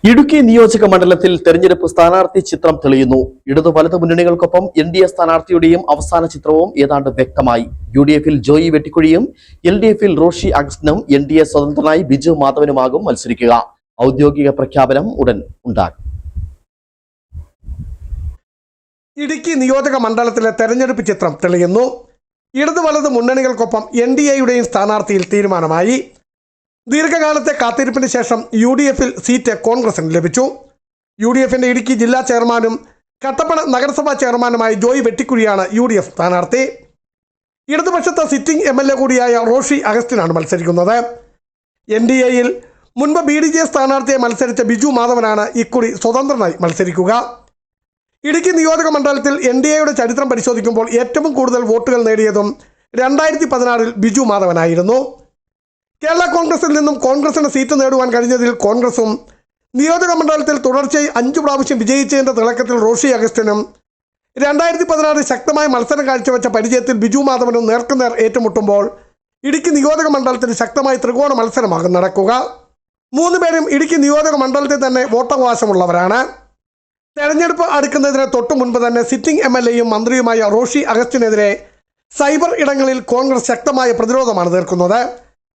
ഇടുക്കി നിയോജക മണ്ഡലത്തിൽ തെരഞ്ഞെടുപ്പ് സ്ഥാനാർത്ഥി ചിത്രം തെളിയുന്നു. ഇടതു വലതു മുന്നണികൾക്കൊപ്പം NDA സ്ഥാനാർത്ഥിയുടെയും അവസാന ചിത്രവും ഏതാണ്ട് വ്യക്തമായി. UDF-ൽ ജോയി വെട്ടിക്കുഴിയും LDF-ൽ റോഷി അഗസ്റ്റിനും NDA സ്വതന്ത്രനായി ബിജു മാധവനുമാകും മത്സരിക്കുക. ഔദ്യോഗിക പ്രഖ്യാപനം ഉടൻ ഉണ്ടാകും. ഇടുക്കി നിയോജക മണ്ഡലത്തിലെ തെരഞ്ഞെടുപ്പ് ചിത്രം തെളിയുന്നു. ഇടതു വലതു മുന്നണികൾക്കൊപ്പം NDAയുടെയും സ്ഥാനാർത്ഥിയിൽ തീരുമാനമായി. ദീർഘകാലത്തെ കാത്തിരിപ്പിന് ശേഷം UDF-ൽ സീറ്റ് കോൺഗ്രസിന് ലഭിച്ചു. UDF-ന്റെ ഇടുക്കി ജില്ലാ ചെയർമാനും കട്ടപ്പന നഗരസഭാ ചെയർമാനുമായി ജോയി വെട്ടിക്കുഴിയാണ് UDF സ്ഥാനാർത്ഥി. ഇടതുപക്ഷത്തെ സിറ്റിംഗ് MLA കൂടിയായ റോഷി അഗസ്റ്റിനാണ് മത്സരിക്കുന്നത്. NDAയിൽ മുൻപ് BDJ സ്ഥാനാർത്ഥിയെ മത്സരിച്ച ബിജു മാധവനാണ് ഇക്കുറി സ്വതന്ത്രനായി മത്സരിക്കുക. ഇടുക്കി നിയോജക മണ്ഡലത്തിൽ NDAയുടെ ചരിത്രം പരിശോധിക്കുമ്പോൾ ഏറ്റവും കൂടുതൽ വോട്ടുകൾ നേടിയതും 2016-ൽ ബിജു മാധവനായിരുന്നു. കേരള കോൺഗ്രസിൽ നിന്നും കോൺഗ്രസിന് സീറ്റ് നേടുവാൻ കഴിഞ്ഞതിൽ കോൺഗ്രസും, നിയോജക മണ്ഡലത്തിൽ തുടർച്ചയായി 5 പ്രാവശ്യം വിജയിച്ചതിൻ്റെ തിളക്കത്തിൽ റോഷി അഗസ്റ്റിനും, 2016 ശക്തമായ മത്സരം കാഴ്ചവെച്ച പരിചയത്തിൽ ബിജു മാധവനും നേർക്കുനേർ ഏറ്റുമുട്ടുമ്പോൾ ഇടുക്കി നിയോജക മണ്ഡലത്തിൽ ശക്തമായ ത്രികോണ മത്സരമാകും നടക്കുക. 3 പേരും ഇടുക്കി നിയോജക മണ്ഡലത്തിൽ തന്നെ വോട്ടവകാശമുള്ളവരാണ്. തെരഞ്ഞെടുപ്പ് അടുക്കുന്നതിന് തൊട്ടു മുൻപ് തന്നെ സിറ്റിംഗ് MLAയും മന്ത്രിയുമായ റോഷി അഗസ്റ്റിനെതിരെ സൈബർ ഇടങ്ങളിൽ കോൺഗ്രസ് ശക്തമായ പ്രതിരോധമാണ് തീർക്കുന്നത്.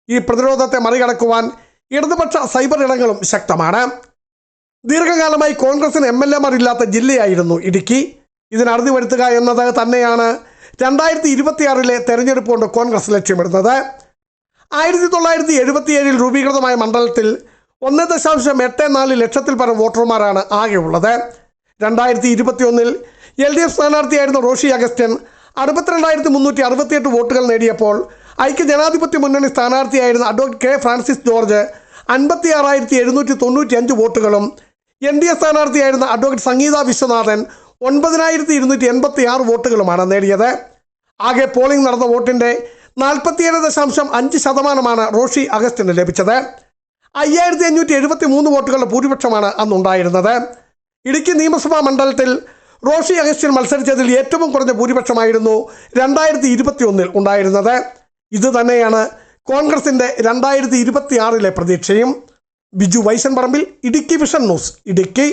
ഈ പ്രതിരോധത്തെ മറികടക്കുവാൻ ഇടതുപക്ഷ സൈബർ ഇടങ്ങളും ശക്തമാണ്. ദീർഘകാലമായി കോൺഗ്രസിന് MLAമാർ ഇല്ലാത്ത ജില്ലയായിരുന്നു ഇടുക്കി. ഇതിന് അറുതി വരുത്തുക എന്നത് തന്നെയാണ് 2026-ലെ തെരഞ്ഞെടുപ്പ് കൊണ്ട് കോൺഗ്രസ് ലക്ഷ്യമിടുന്നത്. 1977-ൽ രൂപീകൃതമായ മണ്ഡലത്തിൽ 1.84 ലക്ഷത്തിൽ പരം വോട്ടർമാരാണ് ആകെയുള്ളത്. 2021-ൽ LDF സ്ഥാനാർത്ഥിയായിരുന്ന റോഷി അഗസ്റ്റിൻ 62,368 വോട്ടുകൾ നേടിയപ്പോൾ ഐക്യജനാധിപത്യ മുന്നണി സ്ഥാനാർത്ഥിയായിരുന്ന അഡ്വക്കേറ്റ് K. ഫ്രാൻസിസ് ജോർജ് 56,795 വോട്ടുകളും, NDA സ്ഥാനാർത്ഥിയായിരുന്ന അഡ്വക്കേറ്റ് സംഗീത വിശ്വനാഥൻ 9,286 വോട്ടുകളുമാണ് നേടിയത്. ആകെ പോളിംഗ് നടന്ന വോട്ടിൻ്റെ 47.5% റോഷി അഗസ്റ്റിന് ലഭിച്ചത്. 5,573 വോട്ടുകളുടെ ഭൂരിപക്ഷമാണ് അന്നുണ്ടായിരുന്നത്. ഇടുക്കി നിയമസഭാ മണ്ഡലത്തിൽ റോഷി അഗസ്റ്റിൻ മത്സരിച്ചതിൽ ഏറ്റവും കുറഞ്ഞ ഭൂരിപക്ഷമായിരുന്നു 2021-ൽ ഉണ്ടായിരുന്നത്. ഇത് തന്നെയാണ് കോൺഗ്രസിൻ്റെ 2026-ലെ പ്രതീക്ഷയും. ബിജു വൈശൻ പറമ്പിൽ, ഇടുക്കി വിഷൻ ന്യൂസ്, ഇടുക്കി.